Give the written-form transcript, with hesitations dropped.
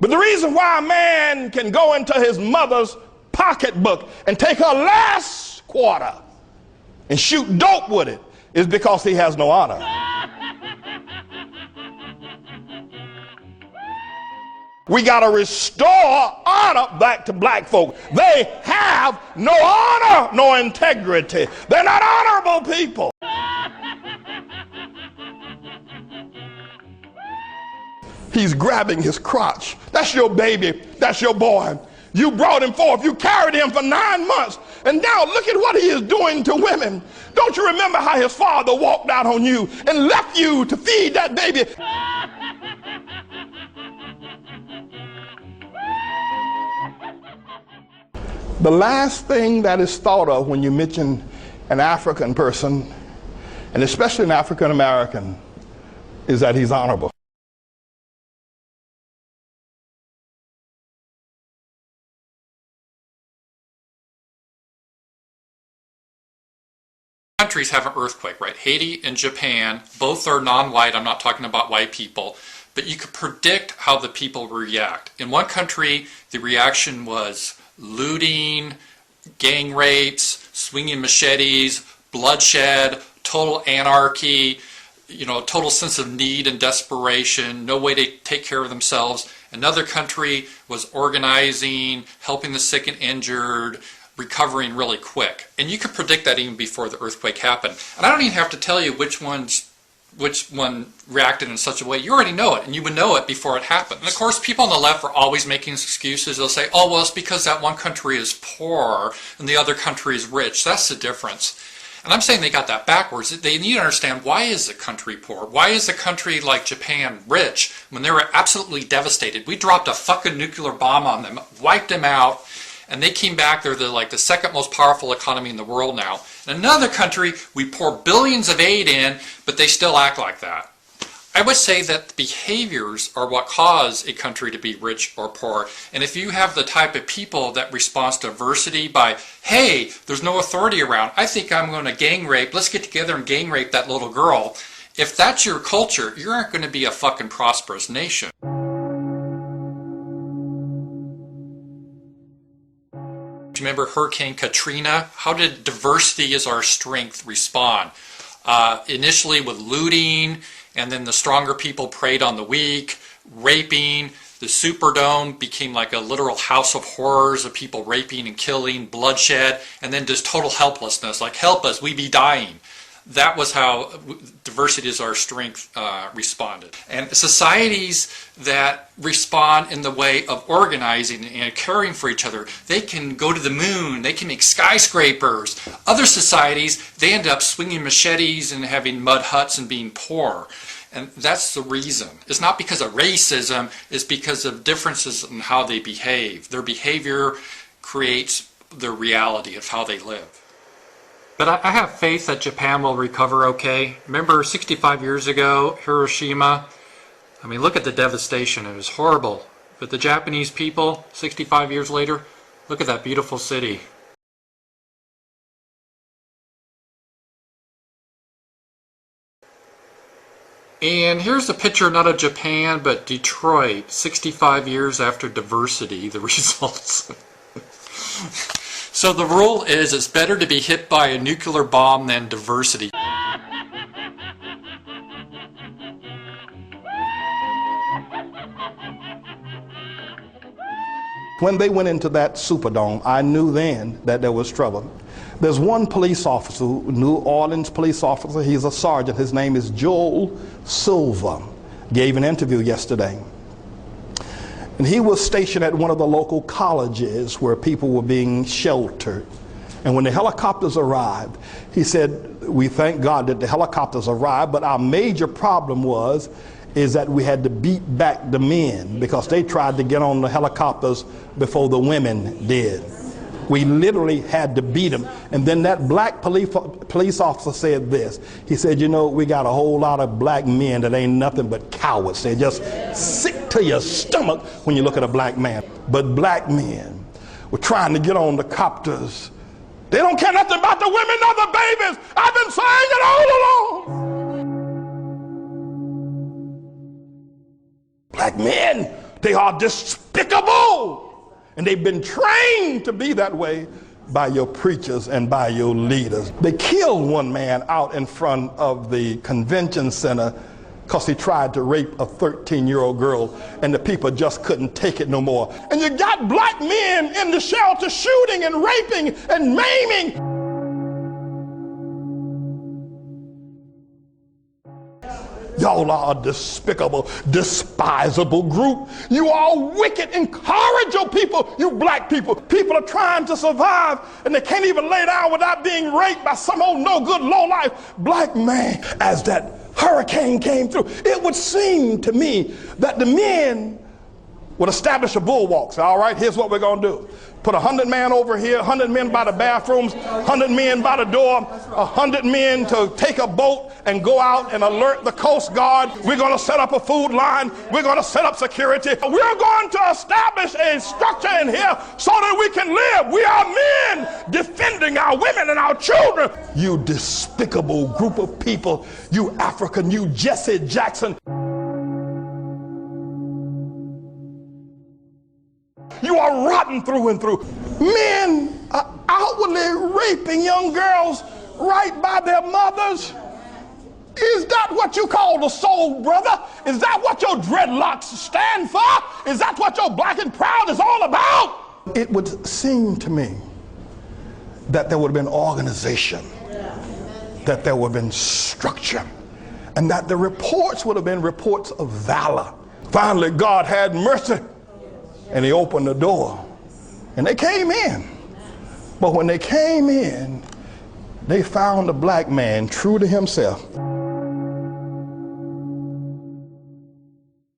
But the reason why a man can go into his mother's pocketbook and take her last quarter and shoot dope with it is because he has no honor. We got to restore honor back to black folk. They have no honor, no integrity. They're not honorable people. He's grabbing his crotch. That's your baby. That's your boy. You brought him forth. You carried him for 9 months. And now look at what he is doing to women. Don't you remember how his father walked out on you and left you to feed that baby? The last thing that is thought of when you mention an African person, and especially an African American, is that he's honorable. Countries have an earthquake, right? Haiti and Japan, both are non-white. I'm not talking about white people, but you could predict how the people react. In one country, the reaction was looting, gang rapes, swinging machetes, bloodshed, total anarchy, total sense of need and desperation, no way to take care of themselves. Another country was organizing, helping the sick and injured, recovering really quick. And you could predict that even before the earthquake happened. And I don't even have to tell you which one reacted in such a way. You already know it, and you would know it before it happened. And of course, people on the left are always making excuses. They'll say, oh, well, it's because that one country is poor and the other country is rich. That's the difference. And I'm saying they got that backwards. They need to understand, why is a country poor? Why is a country like Japan rich when they were absolutely devastated? We dropped a fucking nuclear bomb on them, wiped them out, and they came back. They're the second most powerful economy in the world now. In another country, we pour billions of aid in, but they still act like that. I would say that behaviors are what cause a country to be rich or poor. And if you have the type of people that responds to adversity by, hey, there's no authority around, I think I'm going to gang rape, let's get together and gang rape that little girl. If that's your culture, you aren't going to be a fucking prosperous nation. Do you remember Hurricane Katrina? How did diversity is our strength respond? Initially with looting, and then the stronger people preyed on the weak, raping. The Superdome became like a literal house of horrors of people raping and killing, bloodshed, and then just total helplessness, like, help us, we be dying. That was how diversity is our strength responded. And societies that respond in the way of organizing and caring for each other, they can go to the moon, they can make skyscrapers. Other societies, they end up swinging machetes and having mud huts and being poor. And that's the reason. It's not because of racism, it's because of differences in how they behave. Their behavior creates the reality of how they live. But I have faith that Japan will recover okay. Remember 65 years ago, Hiroshima? I mean, look at the devastation. It was horrible. But the Japanese people, 65 years later, look at that beautiful city. And here's a picture not of Japan, but Detroit, 65 years after diversity, the results. So the rule is, it's better to be hit by a nuclear bomb than diversity. When they went into that Superdome, I knew then that there was trouble. There's one police officer, New Orleans police officer, he's a sergeant, his name is Joel Silva, gave an interview yesterday. And he was stationed at one of the local colleges where people were being sheltered. And when the helicopters arrived, he said, we thank God that the helicopters arrived, but our major problem is that we had to beat back the men because they tried to get on the helicopters before the women did. We literally had to beat them. And then that black police officer said this. He said, you know, we got a whole lot of black men that ain't nothing but cowards. They're just sick to your stomach when you look at a black man. But black men were trying to get on the copters. They don't care nothing about the women or the babies. I've been saying it all along. Black men They are despicable. And they've been trained to be that way by your preachers and by your leaders. They killed one man out in front of the convention center because he tried to rape a 13-year-old girl, and the people just couldn't take it no more. And you got black men in the shelter shooting and raping and maiming. Y'all are a despicable, despisable group. You are wicked, incorrigible people, you black people. People are trying to survive, and they can't even lay down without being raped by some old no-good, low-life black man. As that hurricane came through, it would seem to me that the men would establish a bulwark. All right, here's what we're going to do. Put 100 men over here, 100 men by the bathrooms, 100 men by the door, 100 men to take a boat and go out and alert the Coast Guard. We're going to set up a food line. We're going to set up security. We're going to establish a structure in here so that we can live. We are men defending our women and our children. You despicable group of people, you African, you Jesse Jackson. You are rotten through and through. Men are outwardly raping young girls right by their mothers. Is that what you call the soul, brother? Is that what your dreadlocks stand for? Is that what your black and proud is all about? It would seem to me that there would have been organization, that there would have been structure, and that the reports would have been reports of valor. Finally, God had mercy. And he opened the door, and they came in. But when they came in, they found a black man true to himself.